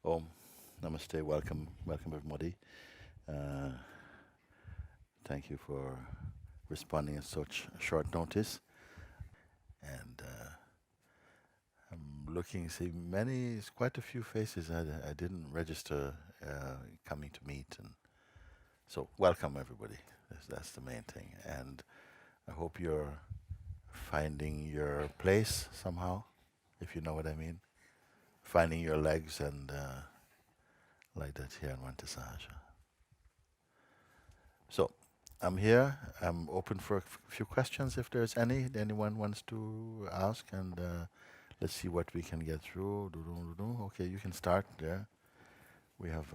Om, namaste, welcome everybody. Uh, Thank you for responding at such short notice. And I'm looking, see quite a few faces I didn't register coming to meet. And so welcome everybody, that's the main thing. And I hope you're finding your place somehow, if you know what I mean. Finding your legs and like that here in Monte Sahaja. So I'm here. I'm open for a few questions if there's anyone wants to ask, and let's see what we can get through. Okay, you can start there. We have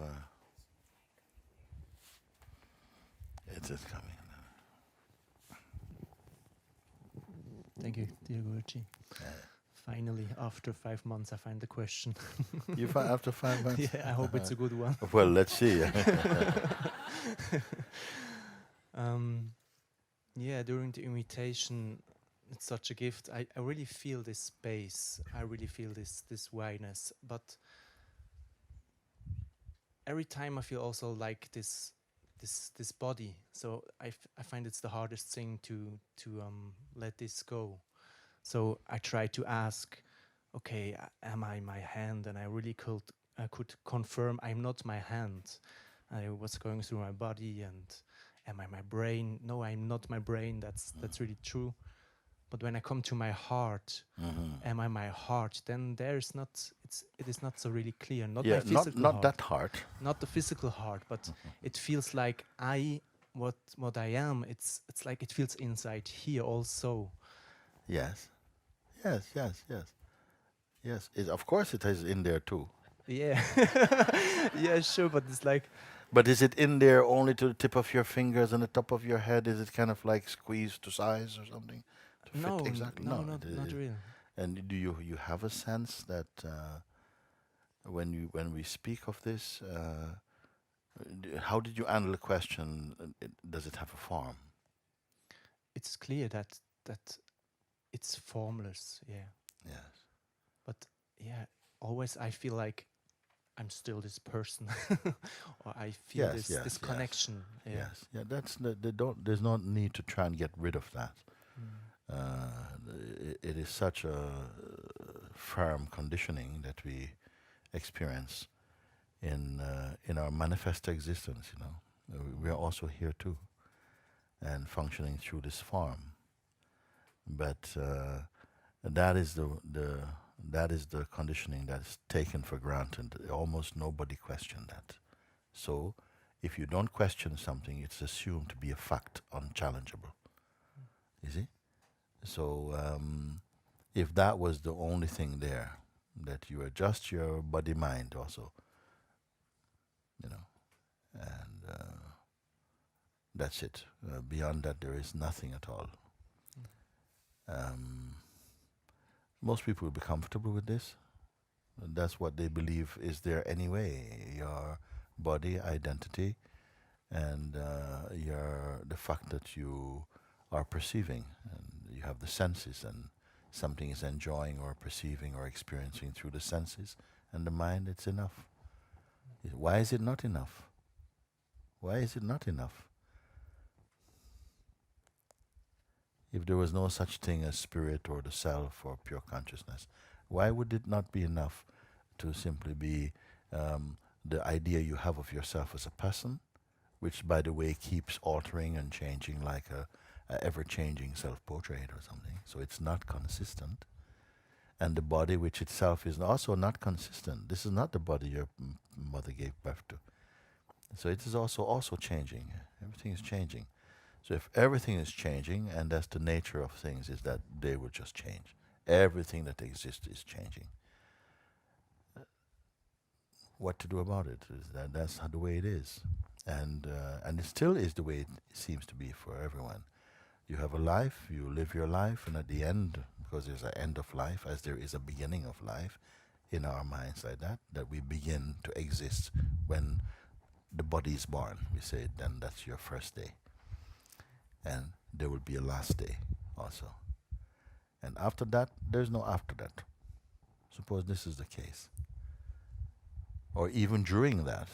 it is coming. Thank you, dear Guruji. Finally, after 5 months, I find the question. You find after 5 months? Yeah, I hope it's a good one. Well, let's see. Yeah, during the invitation, it's such a gift. I really feel this space. I really feel this wideness. But every time I feel also like this body. So I find it's the hardest thing to let this go. So I try to ask, okay, am I my hand? And I really could confirm I'm not my hand. I was going through my body, and am I my brain? No, I'm not my brain. That's really true. But when I come to my heart, am I my heart? Then it is not so really clear. Not my physical not heart. that heart. Not the physical heart, but it feels like what I am. It's like it feels inside here also. Yes. Of course, it is in there too. Yeah, yeah, sure. But it's like But is it in there only to the tip of your fingers and the top of your head? Is it kind of like squeezed to size or something? To no, fit exactly? no, not really. And do you have a sense that when we speak of this, how did you handle the question? Does it have a form? It's clear that it's formless. Yeah, Yes. but yeah, always I feel like I'm still this person, or I feel this connection. Yeah. Yes. Yeah. There's no need to try and get rid of that. It is such a firm conditioning that we experience in our manifest existence. We are also here too, and functioning through this form. But that is the conditioning that is taken for granted. Almost nobody questioned that. So, if you don't question something, it's assumed to be a fact, unchallengeable. You see? So, if that was the only thing there, that you adjust your body-mind also, and that's it. Beyond that, there is nothing at all. Most people will be comfortable with this. That's what they believe is there anyway. Your body, identity, and the fact that you are perceiving, and you have the senses, and something is enjoying or perceiving or experiencing through the senses, and the mind, it's enough. Why is it not enough? Why is it not enough? If there was no such thing as spirit or the self or pure consciousness, why would it not be enough to simply be the idea you have of yourself as a person, which, by the way, keeps altering and changing like a ever-changing self-portrait or something, so it's not consistent. And the body, which itself is also not consistent. This is not the body your mother gave birth to. So it is also changing. Everything is changing. So if everything is changing, and that's the nature of things, is that they will just change. Everything that exists is changing. What to do about it? That's the way it is. And it still is the way it seems to be for everyone. You have a life, you live your life, and at the end, because there's an end of life, as there is a beginning of life, in our minds like that we begin to exist when the body is born. We say, then that's your first day. And there will be a last day also. And after that, there's no after that. Suppose this is the case. or even during that,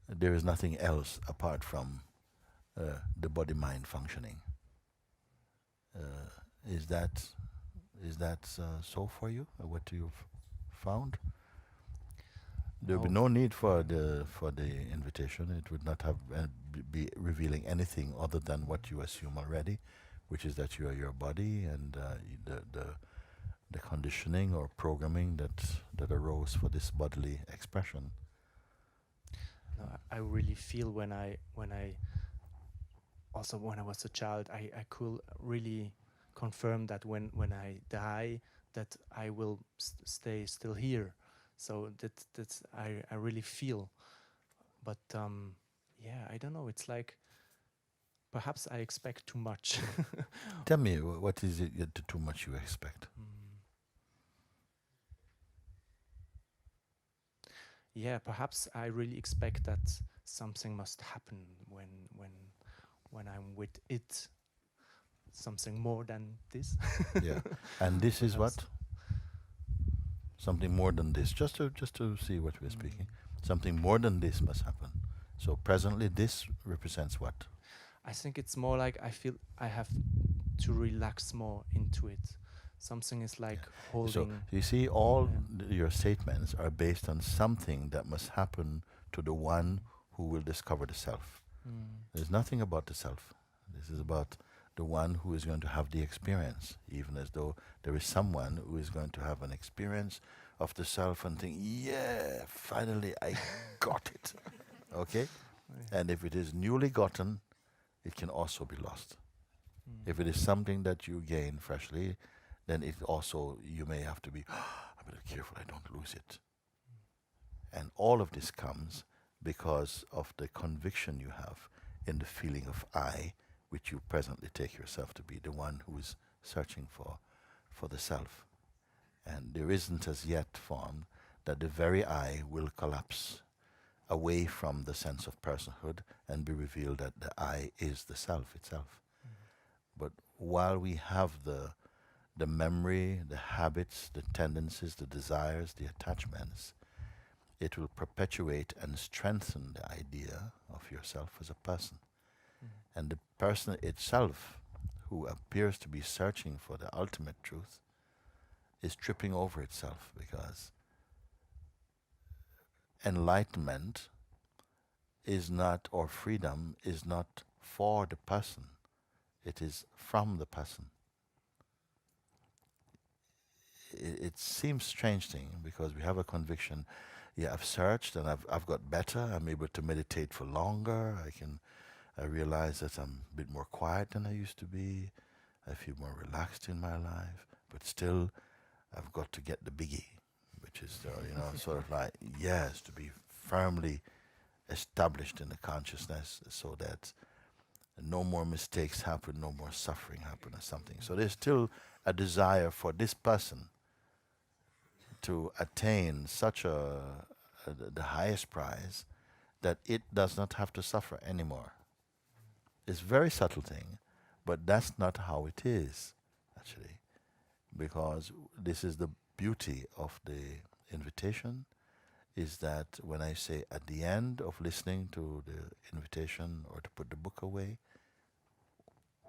there is nothing else apart from the body-mind functioning. Is that so for you? What you've found? There would be No. no need for the invitation. It would not have be revealing anything other than what you assume already, which is that you are your body and the conditioning or programming that arose for this bodily expression. No, I really feel when I also when I was a child, I could really confirm that when I die, that I will stay still here. So that's I really feel. But yeah, I don't know. It's like perhaps I expect too much. Tell me, what is it too much you expect? Yeah, perhaps I really expect that something must happen when I'm with it. Something more than this. Yeah, and this is what? Perhaps. Something more than this. Just to see what we're speaking. Something more than this must happen. So presently, this represents what? I think it's more like I feel I have to relax more into it. Something is like holding. So you see, all your statements are based on something that must happen to the one who will discover the self. There's nothing about the self. This is about the one who is going to have the experience, even as though there is someone who is going to have an experience of the self and think, yeah, finally I got it. Okay? And if it is newly gotten, it can also be lost. If it is something that you gain freshly, then it also, you may have to be, I'm a bit careful I don't lose it. And all of this comes because of the conviction you have in the feeling of I, which you presently take yourself to be, the one who is searching for the self. And there isn't as yet formed that the very I will collapse away from the sense of personhood and be revealed that the I is the self itself. But while we have the memory, the habits, the tendencies, the desires, the attachments, it will perpetuate and strengthen the idea of yourself as a person. And the person itself, who appears to be searching for the ultimate truth, is tripping over itself, because enlightenment is not, or freedom is not for the person, it is from the person. It seems strange thing, because we have a conviction, yeah, I've searched and I've got better, I'm able to meditate for longer, I realize that I'm a bit more quiet than I used to be, I feel more relaxed in my life, but still I've got to get the biggie, which is sort of like, yes, to be firmly established in the consciousness so that no more mistakes happen, no more suffering happen or something. So there's still a desire for this person to attain such the highest prize that it does not have to suffer anymore. It's a very subtle thing, but that's not how it is, actually, because this is the beauty of the invitation, is that when I say at the end of listening to the invitation or to put the book away,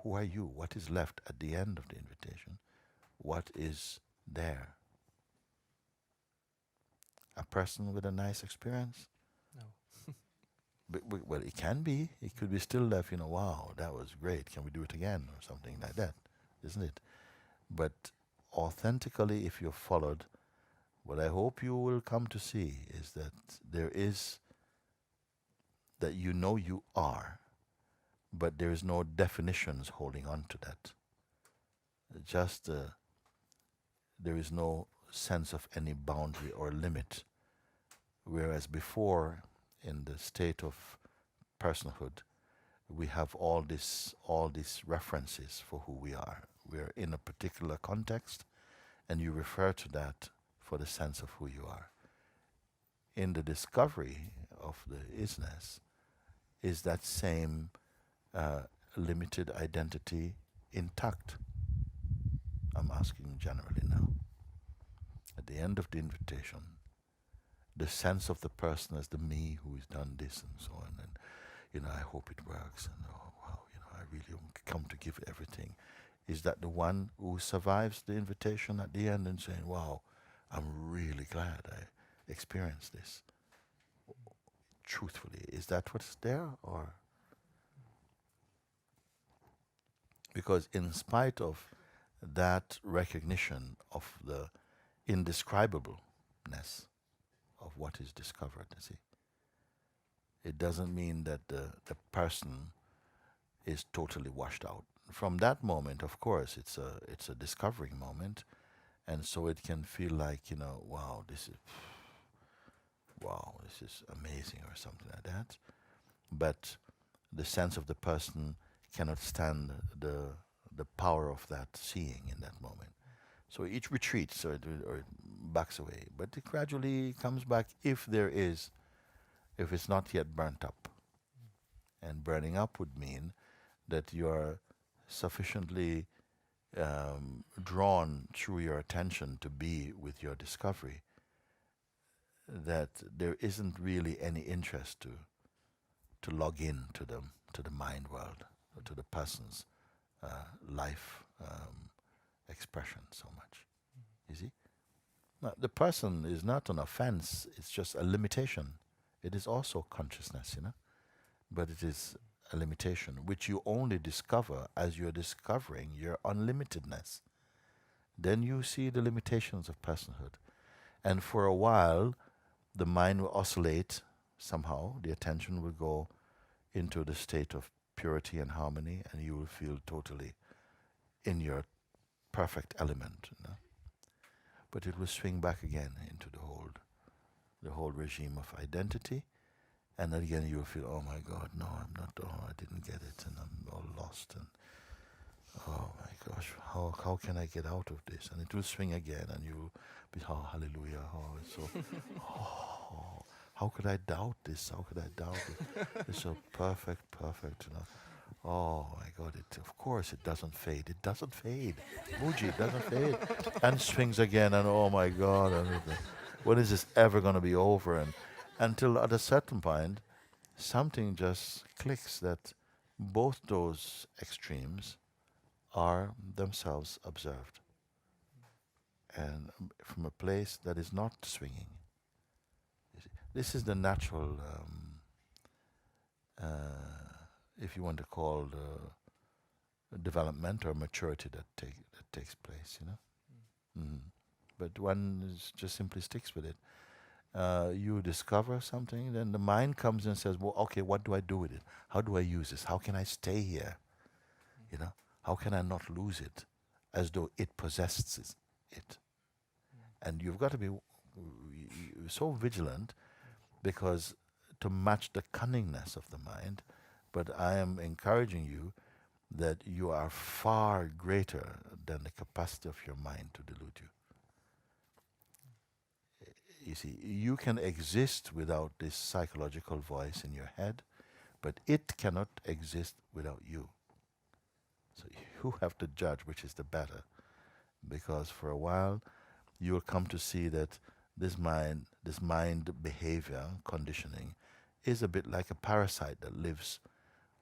who are you? What is left at the end of the invitation? What is there? A person with a nice experience? No. Well, it can be. It could be still left, wow, that was great. Can we do it again? Or something like that, isn't it? But authentically, if you're followed, what I hope you will come to see is that there is, that you are, but there is no definitions holding on to that. Just there is no sense of any boundary or limit. Whereas before, in the state of personhood, we have all these references for who we are. We're in a particular context, and you refer to that for the sense of who you are. In the discovery of the isness, is that same limited identity intact? I'm asking generally now. At the end of the invitation, the sense of the person as the me who has done this and so on, and I hope it works, and oh wow, I really come to give everything. Is that the one who survives the invitation at the end and saying, wow, I'm really glad I experienced this? Truthfully, is that what's there, or? Because in spite of that recognition of the indescribableness of what is discovered, you see, it doesn't mean that the person is totally washed out. From that moment, of course, it's a discovering moment, and so it can feel like, wow, this is amazing or something like that. But the sense of the person cannot stand the power of that seeing in that moment. So it retreats or it backs away, but it gradually comes back if it's not yet burnt up. And burning up would mean that you are sufficiently drawn through your attention to be with your discovery that there isn't really any interest to log in to the mind world or to the person's life expression so much. You see? Now, the person is not an offense, it's just a limitation. It is also consciousness, but it is a limitation, which you only discover as you're discovering your unlimitedness. Then you see the limitations of personhood. And for a while, the mind will oscillate somehow. The attention will go into the state of purity and harmony, and you will feel totally in your perfect element. But it will swing back again into the whole regime of identity. And then again you will feel, oh my God, no, I'm not, I didn't get it, and I'm all lost, and oh my gosh, how can I get out of this? And it will swing again, and you will be, oh, hallelujah, oh, it's so, oh, how could I doubt this? How could I doubt it? It's so perfect, Oh my God, of course it doesn't fade. It doesn't fade. Mooji, it doesn't fade. And swings again, and oh my God, when is this ever going to be over? And until at a certain point, something just clicks that both those extremes are themselves observed. And from a place that is not swinging. This is the natural, if you want to call development or maturity that takes place, But one just simply sticks with it. You discover something, then the mind comes and says, well, okay, what do I do with it? How do I use this? How can I stay here? How can I not lose it? As though it possesses it. And you've got to be so vigilant, because to match the cunningness of the mind, but I am encouraging you that you are far greater than the capacity of your mind to delude you. You see, you can exist without this psychological voice in your head, but it cannot exist without you. So you have to judge which is the better, because for a while you will come to see that this mind behavior, conditioning, is a bit like a parasite that lives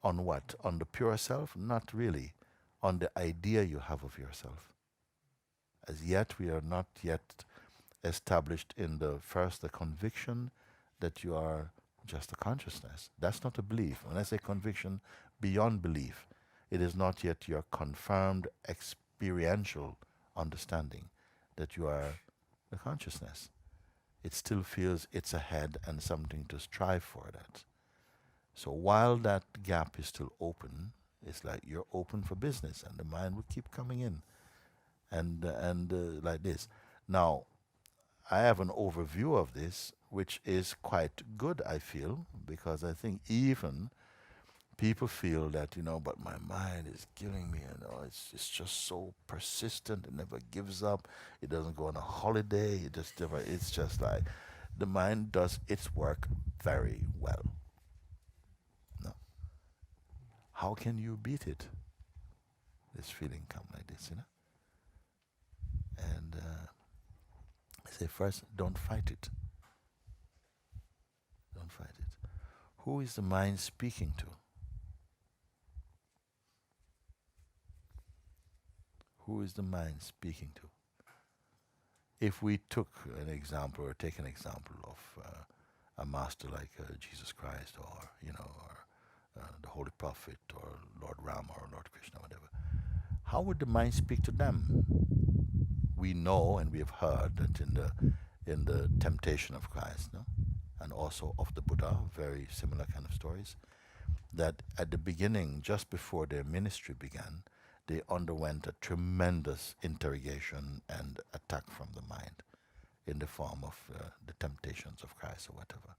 on what? On the pure self? Not really. On the idea you have of yourself. As yet, we are not yet established in the conviction that you are just a consciousness. That's not a belief. When I say conviction beyond belief, it is not yet your confirmed experiential understanding that you are a consciousness. It still feels it's ahead and something to strive for that. So while that gap is still open, it's like you're open for business, and the mind will keep coming in, and like this. Now, I have an overview of this, which is quite good, I feel, because I think even people feel that, but my mind is killing me, it's just so persistent, it never gives up, it doesn't go on a holiday, it's just like, the mind does its work very well. No. How can you beat it? This feeling come like this, And I say first, don't fight it. Don't fight it. Who is the mind speaking to? Who is the mind speaking to? If we took an example, or take an example of a master like Jesus Christ, or the Holy Prophet, or Lord Rama, or Lord Krishna, whatever, how would the mind speak to them? We know and we have heard that in the temptation of Christ, no? And also of the Buddha, very similar kind of stories, that at the beginning, just before their ministry began, they underwent a tremendous interrogation and attack from the mind in the form of the temptations of Christ or whatever.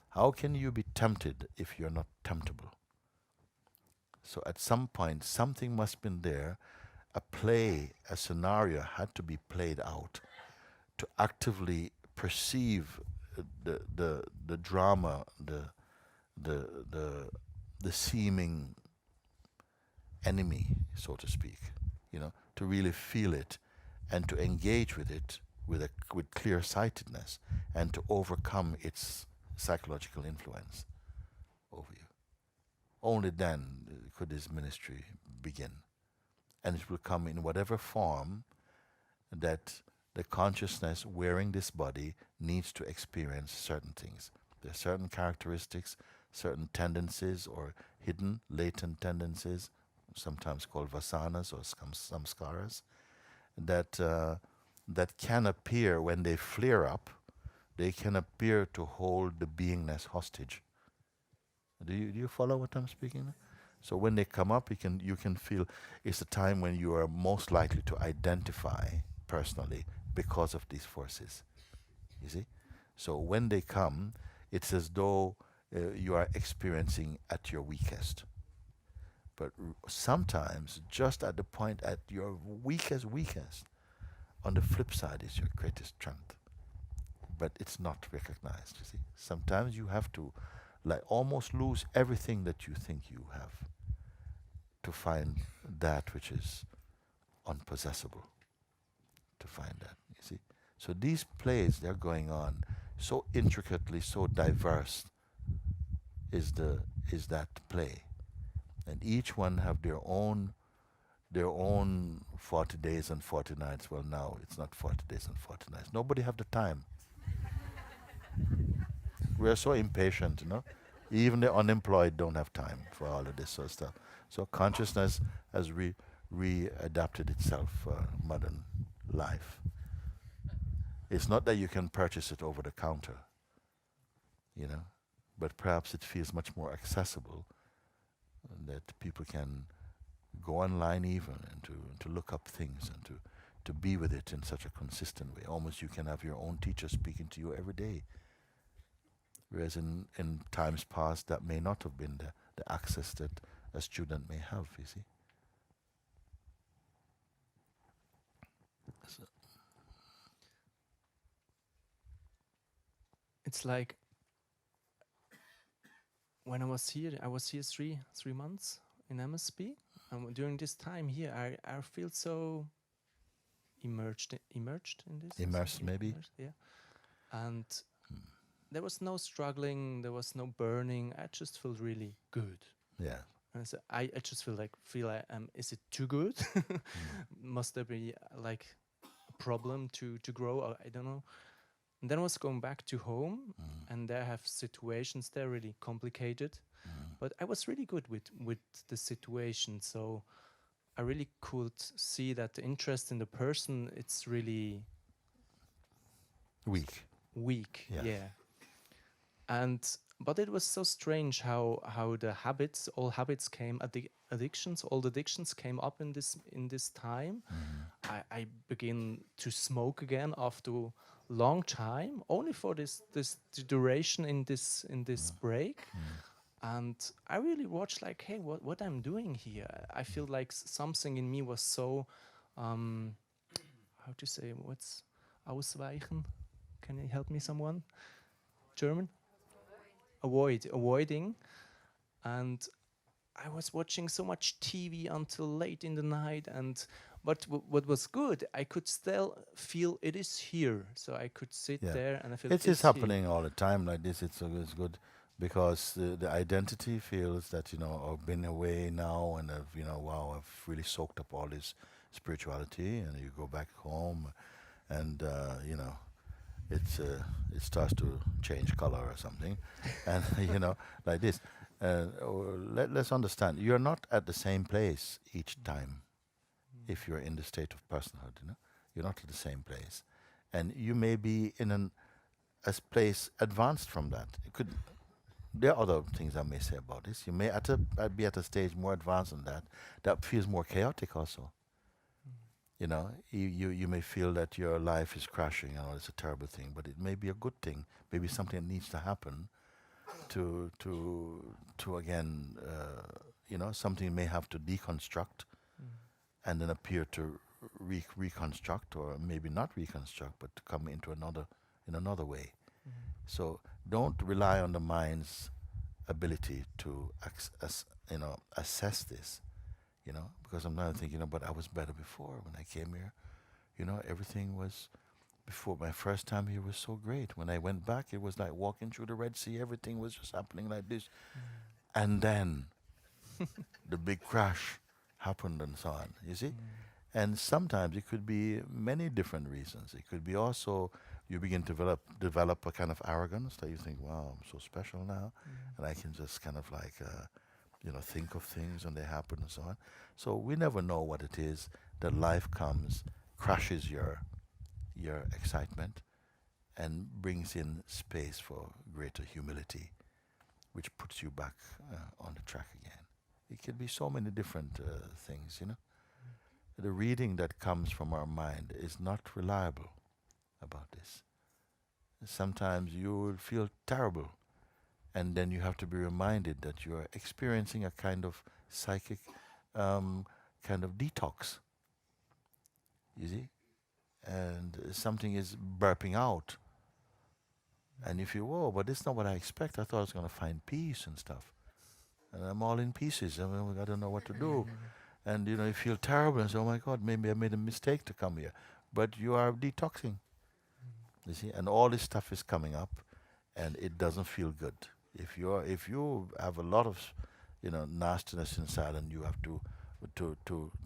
How can you be tempted if you're not temptable? So at some point, something must have been there. A play, a scenario had to be played out to actively perceive the drama, the seeming enemy, so to speak, to really feel it and to engage with it with clear-sightedness and to overcome its psychological influence over you. Only then could this ministry begin. And it will come in whatever form that the consciousness wearing this body needs to experience certain things. There are certain characteristics, certain tendencies or hidden, latent tendencies, sometimes called vasanas or samskaras, that can appear when they flare up. They can appear to hold the beingness hostage. Do you follow what I'm speaking of? So when they come up, you can feel it's a time when you are most likely to identify personally because of these forces. You see? So when they come, it's as though you are experiencing at your weakest. But sometimes, just at the point at your weakest, on the flip side is your greatest strength. But it's not recognized, you see. Sometimes you have to almost lose everything that you think you have to find that which is unpossessible. To find that, you see. So these plays, they're going on so intricately, so diverse is that play. And each one have their own 40 days and 40 nights. Well, now it's not 40 days and 40 nights. Nobody have the time. We are so impatient, Even the unemployed don't have time for all of this sort of stuff. So consciousness has readapted itself for modern life. It's not that you can purchase it over the counter, but perhaps it feels much more accessible that people can go online even and to look up things and to be with it in such a consistent way. Almost you can have your own teacher speaking to you every day. Whereas in times past, that may not have been the access that a student may have, you see. So It's like when I was here 3 months in MSP, and during this time here, I feel so immersed in this. immersed, maybe. Immersed, yeah. And there was no struggling, there was no burning. I just felt really good. Yeah. And so I just feel is it too good? Must there be a problem to grow? I don't know. And then I was going back to home, and there I have situations there really complicated. But I was really good with the situation, so I really could see that the interest in the person, it's really Weak. Yeah. But it was so strange how all habits came, all the addictions came up in this time. I began to smoke again after a long time, only for this duration in this break. And I really watched hey, what I'm doing here. I feel like something in me was so, how to say, what's ausweichen? Can you help me, someone? German? Avoiding. And I was watching so much TV until late in the night, and But what was good, I could still feel it is here. So I could sit Yeah. there and I feel It is it's here. happening all the time like this. It's good because the identity feels that, I've been away now and I've, wow, I've really soaked up all this spirituality, and you go back home and, it starts to change color or something. And, like this. Let's understand, you're not at the same place each time if you're in the state of personhood, You're not at the same place. And you may be in a place advanced from that. There are other things I may say about this. You may be at a stage more advanced than that feels more chaotic also. You may feel that your life is crashing, it's a terrible thing, but it may be a good thing, maybe something that needs to happen to again, something may have to deconstruct and then appear to reconstruct, or maybe not reconstruct, but to come into in another way. So don't rely on the mind's ability to assess this, because I'm not thinking, but I was better before when I came here. Everything was, before my first time here was so great. When I went back, it was like walking through the Red Sea. Everything was just happening like this. And then the big crash happened and so on, you see? And sometimes it could be many different reasons. It could be also you begin to develop a kind of arrogance that you think, wow, I'm so special now, and I can just kind of like, think of things and they happen and so on. So we never know what it is that life comes, crashes your excitement, and brings in space for greater humility, which puts you back on the track again. It can be so many different things, The reading that comes from our mind is not reliable about this. Sometimes you will feel terrible, and then you have to be reminded that you are experiencing a kind of psychic kind of detox, you see? And something is burping out. And you feel, whoa, but this is not what I expect. I thought I was going to find peace and stuff. And I'm all in pieces. I don't know what to do. And, you feel terrible and say, oh my God, maybe I made a mistake to come here. But you are detoxing, you see? And all this stuff is coming up, and it doesn't feel good. If you have a lot of, nastiness inside and you have to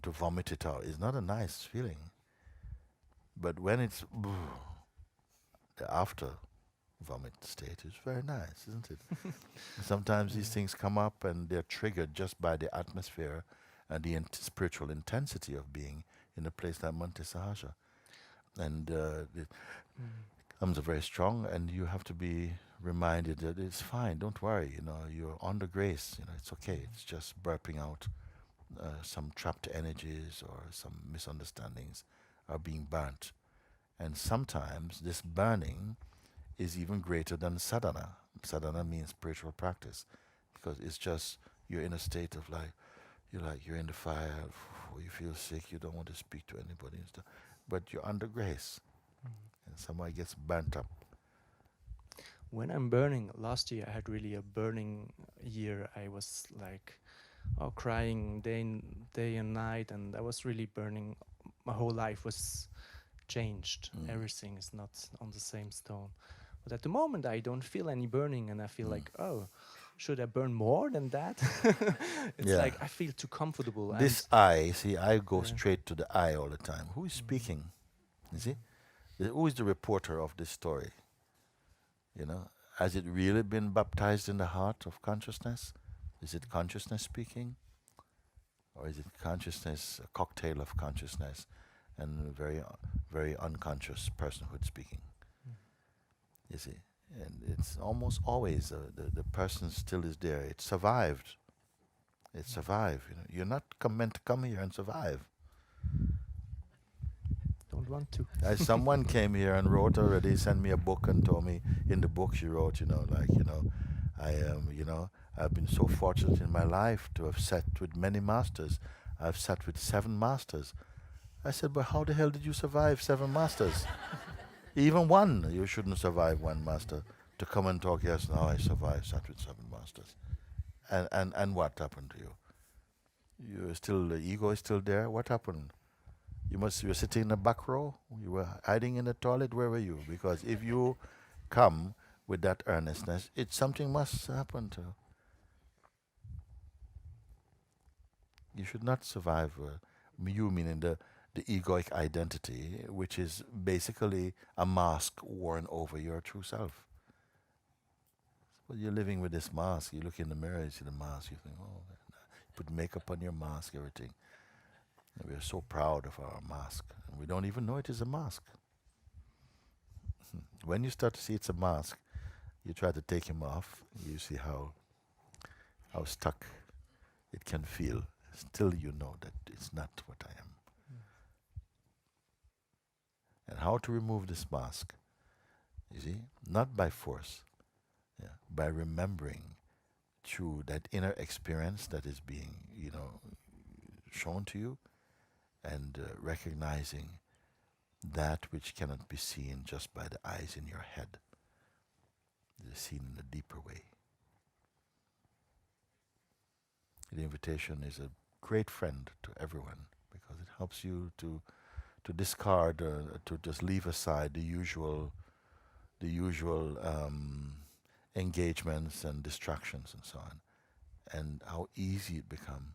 vomit it out, it's not a nice feeling. But when it's the after vomit state is very nice, isn't it? Sometimes these things come up and they're triggered just by the atmosphere and the spiritual intensity of being in a place like Monte Sahaja. And it comes very strong, and you have to be reminded that it's fine, don't worry, you're under grace, it's okay, it's just burping out some trapped energies or some misunderstandings are being burnt. And sometimes this burning is even greater than sadhana. Sadhana means spiritual practice, because it's just you're in a state of you're in the fire, you feel sick, you don't want to speak to anybody and stuff, but you're under grace, and somebody gets burnt up. When I'm burning, last year I had really a burning year. I was crying day and night, and I was really burning. My whole life was changed. Everything is not on the same stone. But at the moment I don't feel any burning, and I feel like, oh, should I burn more than that? It's like I feel too comfortable. This I go straight to the I all the time. Who is speaking? You see? Who is the reporter of this story? Has it really been baptized in the heart of consciousness? Is it consciousness speaking? Or is it consciousness, a cocktail of consciousness and very, very unconscious personhood speaking? You see? And it's almost always the person still is there. It survived. It survived. You're not meant to come here and survive. Don't want to. Someone came here and wrote already, sent me a book and told me in the book she wrote, I am, I've been so fortunate in my life to have sat with many masters. I've sat with 7 masters. I said, but how the hell did you survive 7 masters? Even one, you shouldn't survive 1 master. To come and talk, yes, now I survived, sat with 7 masters. And what happened to you? The ego is still there? What happened? You were sitting in the back row. You were hiding in the toilet. Where were you? Because if you come with that earnestness, something must happen to. You should not survive. You meaning the egoic identity, which is basically a mask worn over your true self. But you're living with this mask. You look in the mirror, you see the mask. You think, oh, man. You put makeup on your mask, everything. And we are so proud of our mask, and we don't even know it is a mask. When you start to see it's a mask, you try to take him off. You see how stuck it can feel. Still, you know that it's not what I am. And how to remove this mask? You see, not by force, by remembering through that inner experience that is being, shown to you, and recognizing that which cannot be seen just by the eyes in your head. It is seen in a deeper way. The invitation is a great friend to everyone because it helps you to discard, to just leave aside the usual engagements and distractions and so on, and how easy it becomes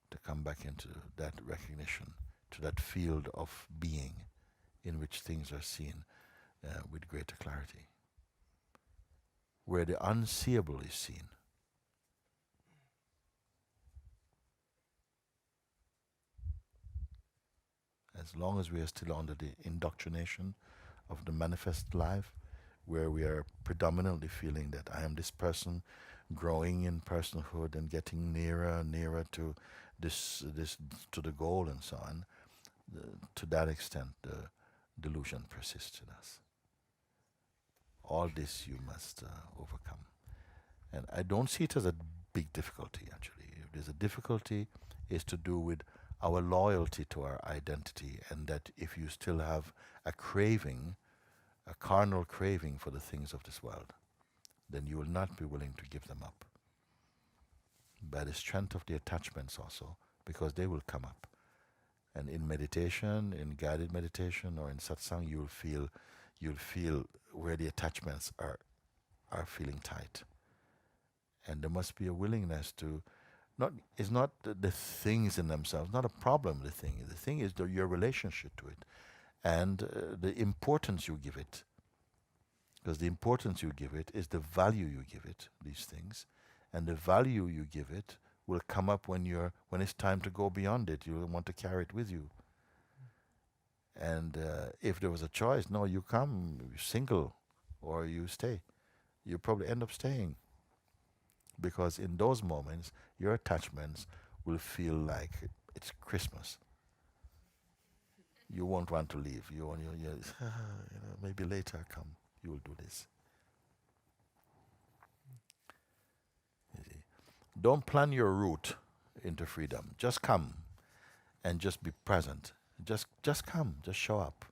to come back into that recognition, to that field of being in which things are seen with greater clarity, where the unseeable is seen. As long as we are still under the indoctrination of the manifest life, where we are predominantly feeling that I am this person growing in personhood and getting nearer and nearer to this to the goal and so on, to that extent the delusion persists in us. All this you must overcome. And I don't see it as a big difficulty, actually. If there's a difficulty, it's to do with our loyalty to our identity, and that if you still have a craving, a carnal craving for the things of this world, then you will not be willing to give them up. By the strength of the attachments also, because they will come up. And in meditation, in guided meditation or in satsang, you'll feel where the attachments are feeling tight. And there must be a willingness to, it's not the things in themselves, not a problem, the thing. The thing is your relationship to it and the importance you give it. Because the importance you give it is the value you give it, these things. And the value you give it will come up when it's time to go beyond it. You'll want to carry it with you. And if there was a choice, no, you come single or you stay. You probably end up staying. Because in those moments, your attachments will feel like it's Christmas. You won't want to leave. Maybe later I come. You will do this. You see. Don't plan your route into freedom. Just come and just be present. Just come. Just show up.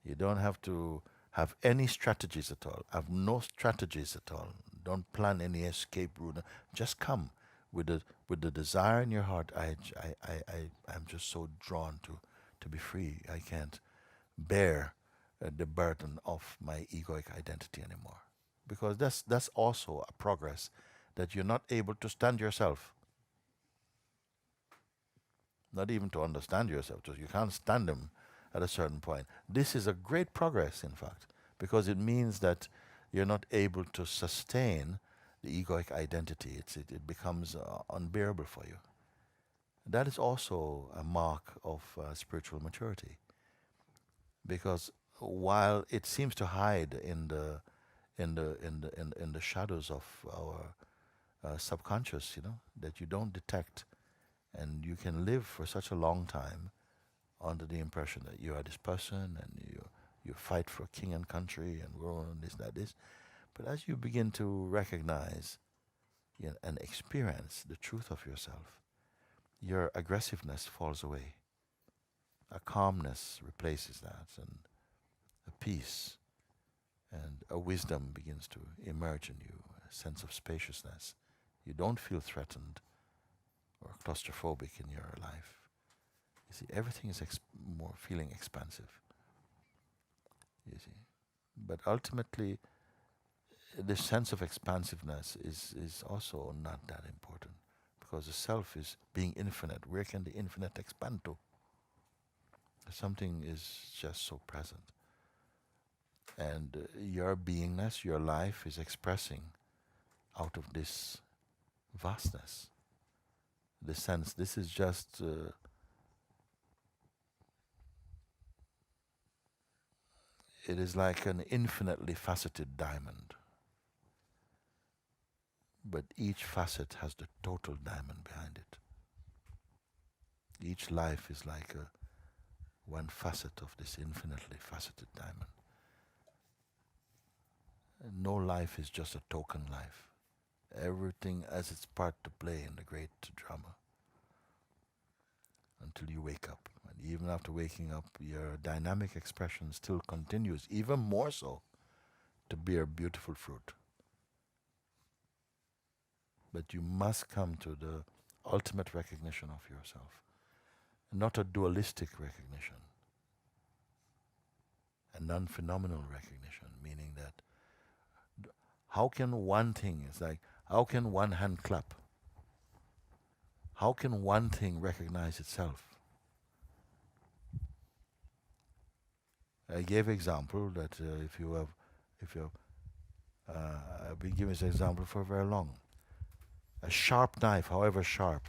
You don't have to have any strategies at all. Have no strategies at all. Don't plan any escape route. Just come with the desire in your heart. I'm just so drawn to be free. I can't bear the burden of my egoic identity anymore. Because that's also a progress, that you're not able to stand yourself. Not even to understand yourself. So you can't stand them at a certain point. This is a great progress, in fact, because it means that you're not able to sustain the egoic identity. It becomes unbearable for you. That is also a mark of spiritual maturity, because while it seems to hide in the shadows of our subconscious, that you don't detect, and you can live for such a long time under the impression that you are this person and you fight for king and country and world and this. But as you begin to recognize and experience the truth of yourself, your aggressiveness falls away. A calmness replaces that, and a peace and a wisdom begins to emerge in you, a sense of spaciousness. You don't feel threatened or claustrophobic in your life. You see, everything is more feeling expansive. You see, but ultimately, the sense of expansiveness is also not that important, because the self is being infinite. Where can the infinite expand to? Something is just so present. And your beingness, your life is expressing out of this vastness. The sense, this is just, it is like an infinitely faceted diamond. But each facet has the total diamond behind it. Each life is like one facet of this infinitely faceted diamond. And no life is just a token life. Everything has its part to play in the great drama. Until you wake up. And even after waking up, your dynamic expression still continues, even more so, to bear beautiful fruit. But you must come to the ultimate recognition of yourself. Not a dualistic recognition. A non-phenomenal recognition, meaning that how can one thing, it's like, how can one hand clap? How can one thing recognize itself? I gave example that I've been giving this example for very long. A sharp knife, however sharp,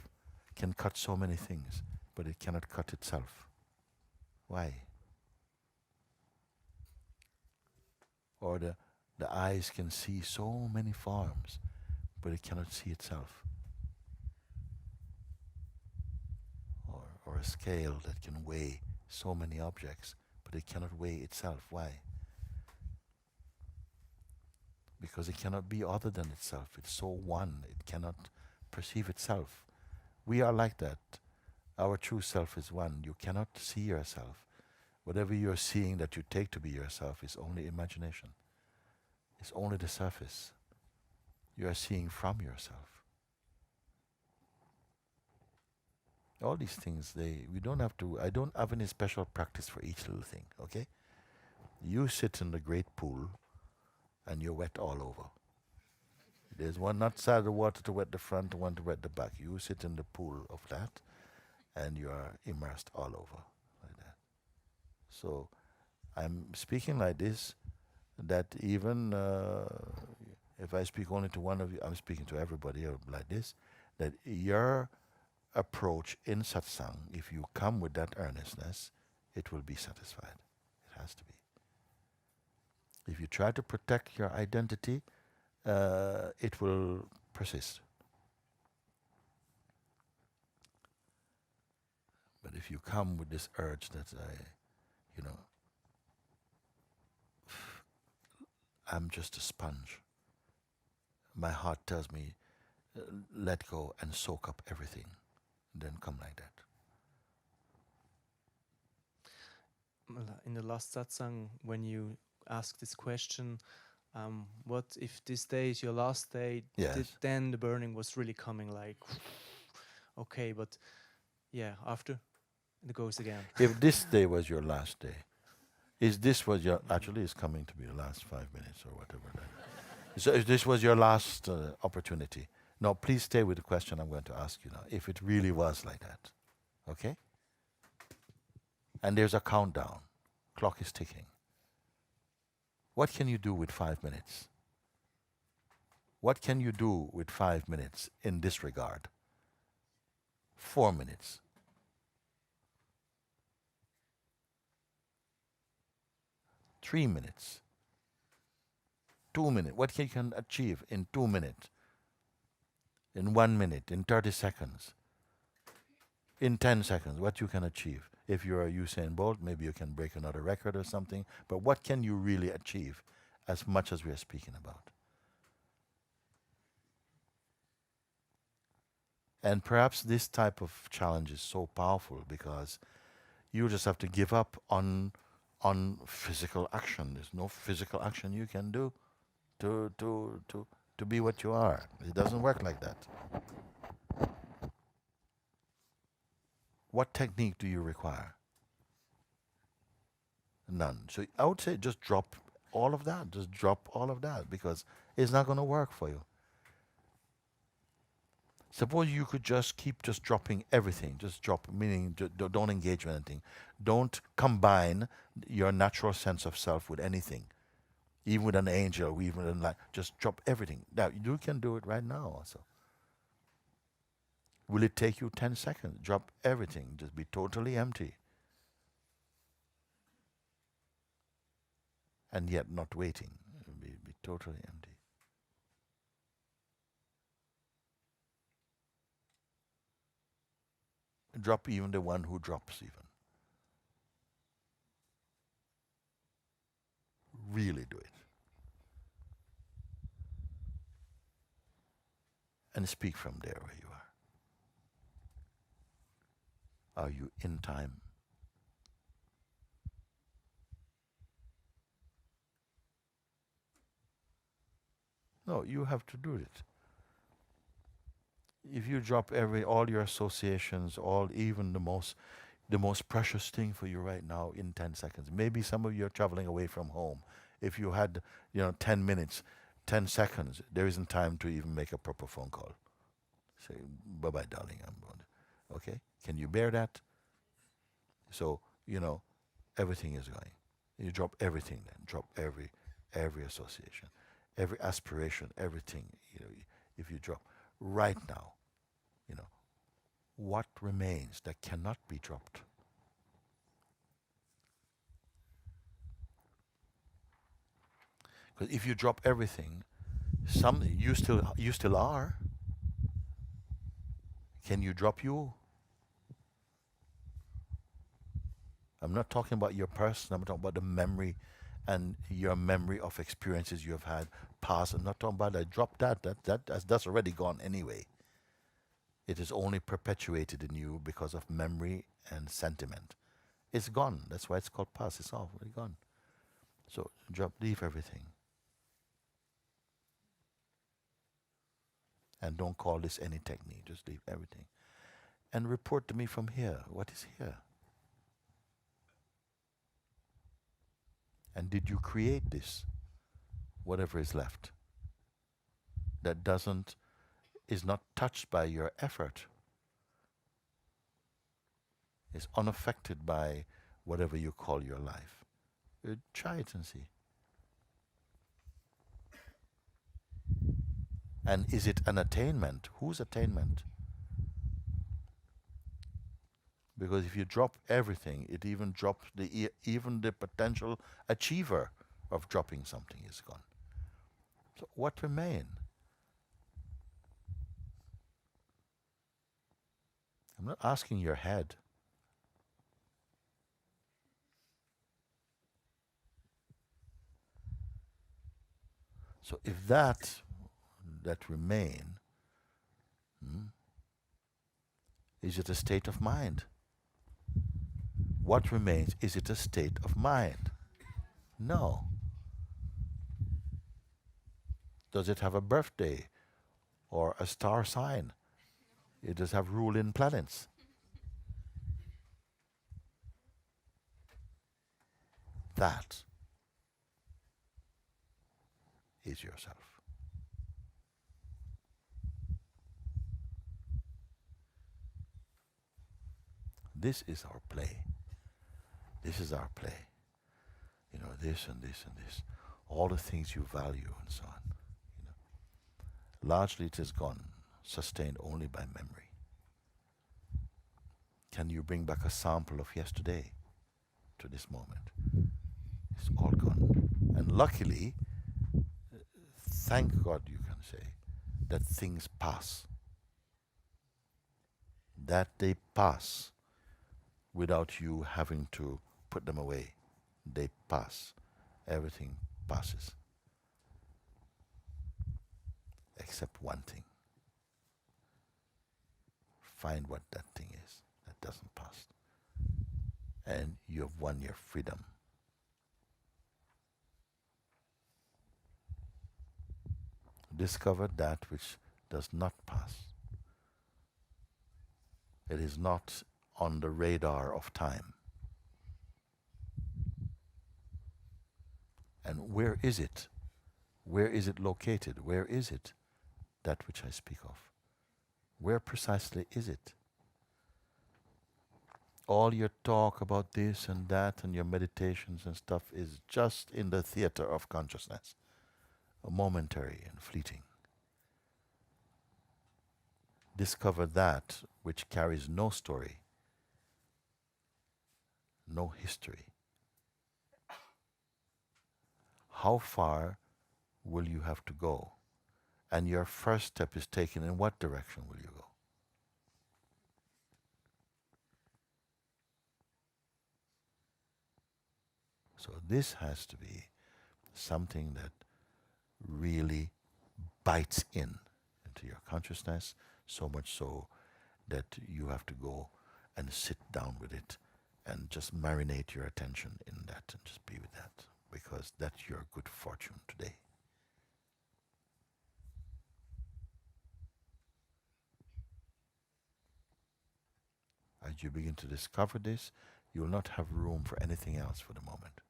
can cut so many things, but it cannot cut itself. Why? Or the eyes can see so many forms, but it cannot see itself. Or a scale that can weigh so many objects, but it cannot weigh itself. Why? Because it cannot be other than itself. It's so one, it cannot perceive itself. We are like that. Our true self is one. You cannot see yourself. Whatever you're seeing that you take to be yourself is only imagination. It's only the surface. You are seeing from yourself. All these things, we don't have to, I don't have any special practice for each little thing, okay? You sit in the great pool and you're wet all over. There's one not side of the water to wet the front, one to wet the back. You sit in the pool of that and you are immersed all over like that. So I'm speaking like this, that even if I speak only to one of you, I'm speaking to everybody like this, that your approach in satsang, if you come with that earnestness, it will be satisfied. It has to be. If you try to protect your identity, it will persist. But if you come with this urge that I'm just a sponge. My heart tells me, let go and soak up everything. Then come like that. In the last satsang, when you asked this question, what if this day is your last day? Yes. Then the burning was really coming, like, okay, but yeah, after it goes again. If this day was your last day, actually it's coming to be the last 5 minutes or whatever that. So if this was your last opportunity, no, please stay with the question I'm going to ask you now. If it really was like that, okay? And there's a countdown. Clock is ticking. What can you do with 5 minutes? What can you do with 5 minutes in this regard? 4 minutes. 3 minutes. 2 minutes. What you can achieve in 2 minutes? In 1 minute, in 30 seconds, in 10 seconds, what you can achieve. If you're a Usain Bolt, maybe you can break another record or something, but what can you really achieve as much as we are speaking about? And perhaps this type of challenge is so powerful because you just have to give up on physical action. There's no physical action you can do to be what you are. It doesn't work like that. What technique do you require? None. So I would say just drop all of that. Just drop all of that because it's not going to work for you. Suppose you could just keep just dropping everything. Just drop, meaning don't engage with anything. Don't combine your natural sense of self with anything, even with an angel, even with like, just drop everything. Now, you can do it right now also. Will it take you 10 seconds? Drop everything. Just be totally empty. And yet not waiting. Be totally empty. Drop even the one who drops even. Really do it. And speak from there where you are. Are you in time? No, you have to do it. If you drop all your associations, even the most precious thing for you right now in 10 seconds. Maybe some of you are traveling away from home. If you had, 10 minutes, 10 seconds, there isn't time to even make a proper phone call. Say, bye-bye, darling, I'm going. Okay? Can you bear that? So, everything is going. You drop everything then. Drop every association, every aspiration, everything. If you drop right now, what remains that cannot be dropped? Because if you drop everything, you still are. Can you drop you? I'm not talking about your person. I'm talking about the memory and your memory of experiences you have had past. I'm not talking about that. Drop that. That's already gone anyway. It is only perpetuated in you because of memory and sentiment. It's gone. That's why it's called past. It's already gone. So leave everything. And don't call this any technique. Just leave everything. And report to me from here. What is here? And did you create this? Whatever is left. That is not touched by your effort. Is unaffected by whatever you call your life. Try it and see. And is it an attainment? Whose attainment? Because if you drop everything, it even drops even the potential achiever of dropping something is gone. So what remains? I'm not asking your head. So if that remain, is it a state of mind? What remains? Is it a state of mind? No. Does it have a birthday or a star sign? It does have ruling planets. That is yourself. This is our play. This is our play. This and this and this. All the things you value and so on. Largely it is gone, sustained only by memory. Can you bring back a sample of yesterday to this moment? It's all gone. And luckily, thank God you can say, that things pass. That they pass without you having to put them away. They pass. Everything passes. Except one thing. Find what that thing is that doesn't pass. And you have won your freedom. Discover that which does not pass. It is not on the radar of time. And where is it? Where is it located? Where is it, that which I speak of? Where precisely is it? All your talk about this and that and your meditations and stuff is just in the theater of consciousness, momentary and fleeting. Discover that which carries no story, no history. How far will you have to go? And your first step is taken in what direction will you go? So this has to be something that really bites into your consciousness, so much so that you have to go and sit down with it and just marinate your attention in that and just be with that, because that's your good fortune today. As you begin to discover this, you will not have room for anything else for the moment.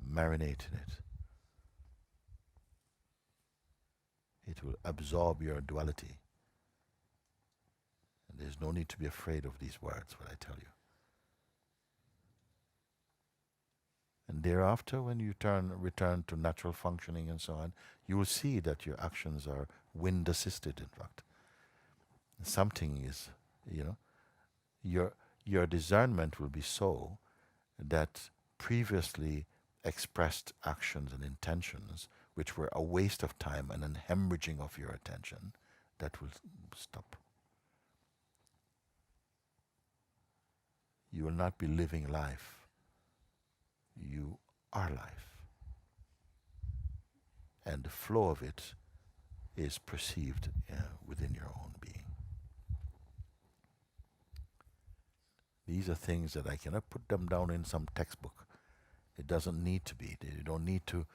Marinate in it. It will absorb your duality. And there's no need to be afraid of these words, what I tell you. And thereafter, when you return to natural functioning and so on, you will see that your actions are wind assisted, in fact. Something is, your discernment will be so that previously expressed actions and intentions, which were a waste of time and an hemorrhaging of your attention, that will stop. You will not be living life. You are life. And the flow of it is perceived within your own being. These are things that I cannot put them down in some textbook. It doesn't need to be. You don't need to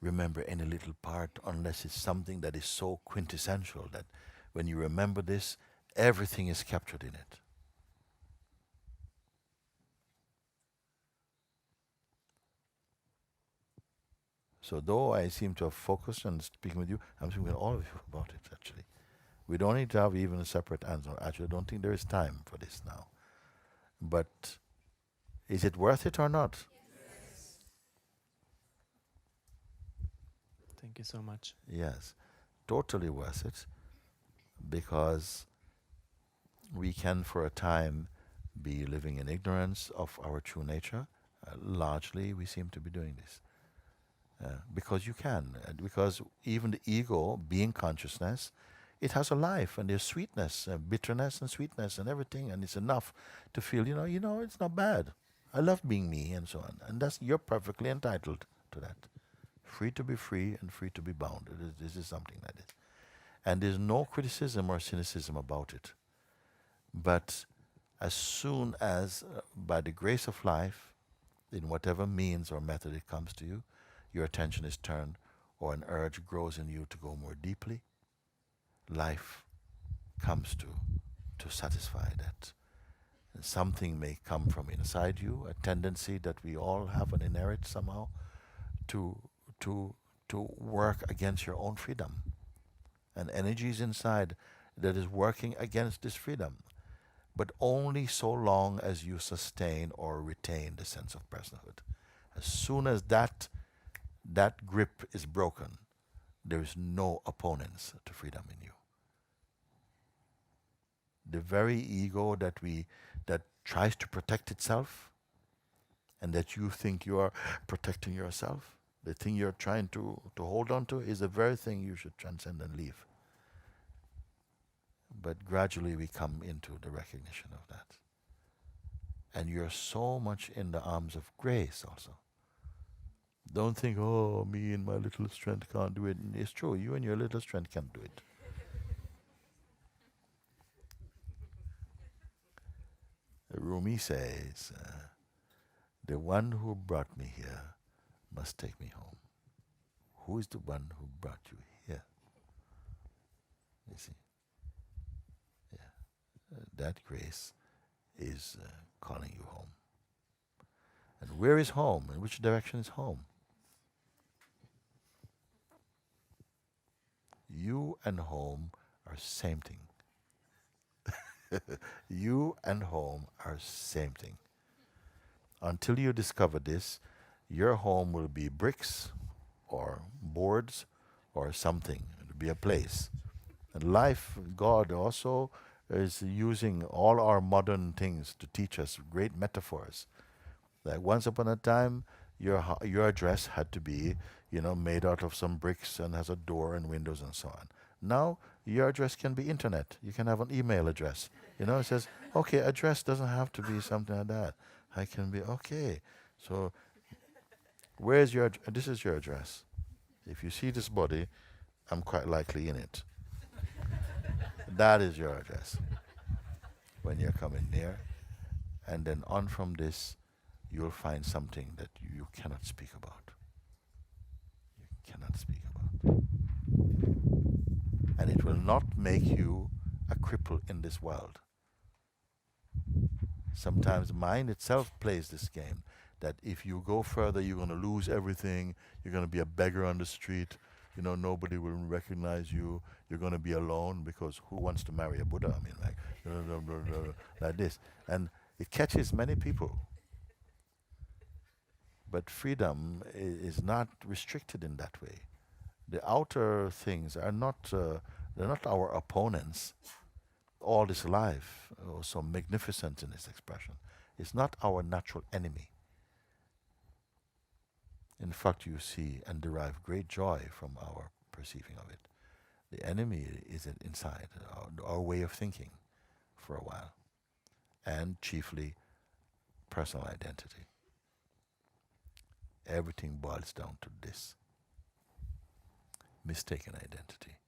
remember any little part unless it's something that is so quintessential that when you remember this, everything is captured in it. So though I seem to have focused on speaking with you, I'm speaking with all of you about it, actually. We don't need to have even a separate answer. Actually, I don't think there is time for this now. But is it worth it or not? Yes. Thank you so much. Yes, totally worth it, because we can for a time be living in ignorance of our true nature. Largely we seem to be doing this. Because you can, because even the ego, being consciousness, it has a life, and there's sweetness, bitterness and sweetness and everything, and it's enough to feel, it's not bad. I love being me and so on. And you're perfectly entitled to that. Free to be free and free to be bound. This is something like this. And there's no criticism or cynicism about it. But as soon as, by the grace of life, in whatever means or method it comes to you, your attention is turned, or an urge grows in you to go more deeply, life comes to satisfy that. And something may come from inside you, a tendency that we all have and inherit somehow, to work against your own freedom. And energy is inside that is working against this freedom, but only so long as you sustain or retain the sense of personhood. As soon as that grip is broken, there is no opponents to freedom in you. The very ego that tries to protect itself, and that you think you are protecting yourself, the thing you're trying to hold on to, is the very thing you should transcend and leave. But gradually we come into the recognition of that. And you're so much in the arms of grace also. Don't think, oh, me and my little strength can't do it. It's true, you and your little strength can't do it. Rumi says, the one who brought me here must take me home. Who is the one who brought you here? You see? Yeah. that grace is calling you home. And where is home? In which direction is home? You and home are same thing. You and home are same thing. Until you discover this, your home will be bricks or boards or something. It'll be a place. And life, God also is using all our modern things to teach us great metaphors. Like once upon a time, your address had to be, made out of some bricks and has a door and windows and so on. Now, your address can be internet. You can have an email address. It says, okay, address doesn't have to be something like that. I can be, okay. So, where's this is your address. If you see this body, I'm quite likely in it. That is your address. When you're coming near. And then on from this, you'll find something that you cannot speak about. You cannot speak about. And it will not make you a cripple in this world. Sometimes mind itself plays this game, that if you go further, you're going to lose everything, you're going to be a beggar on the street, nobody will recognize you, you're going to be alone, because who wants to marry a Buddha? I mean, like this. And it catches many people. But freedom is not restricted in that way. The outer things are not, they're not our opponents. All this life, so magnificent in its expression, is not our natural enemy. In fact, you see and derive great joy from our perceiving of it. The enemy is inside, our way of thinking for a while, and chiefly personal identity. Everything boils down to this. Mistaken identity.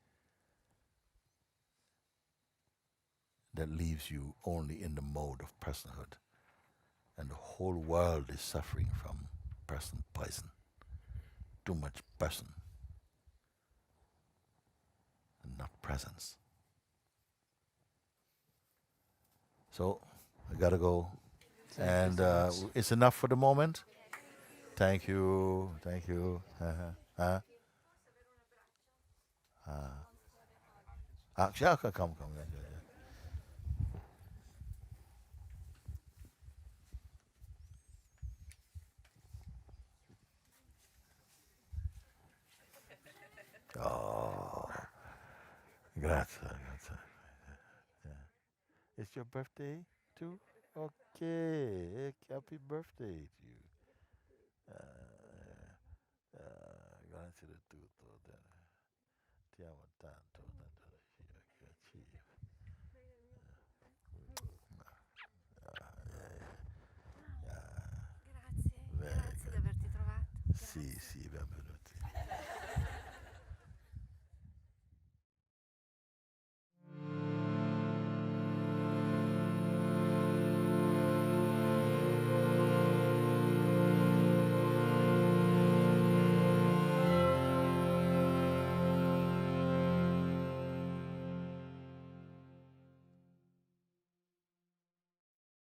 That leaves you only in the mode of personhood. And the whole world is suffering from person poison. Too much person. And not presence. So, I gotta go. And it's enough for the moment. Thank you. Thank you. Yeah, come. Yeah. Oh, grazie. Yeah. It's your birthday too? Okay, happy birthday to you. Grazie di tutto. Ti amo tanto. Grazie di averti trovato. Sì, benvenuto.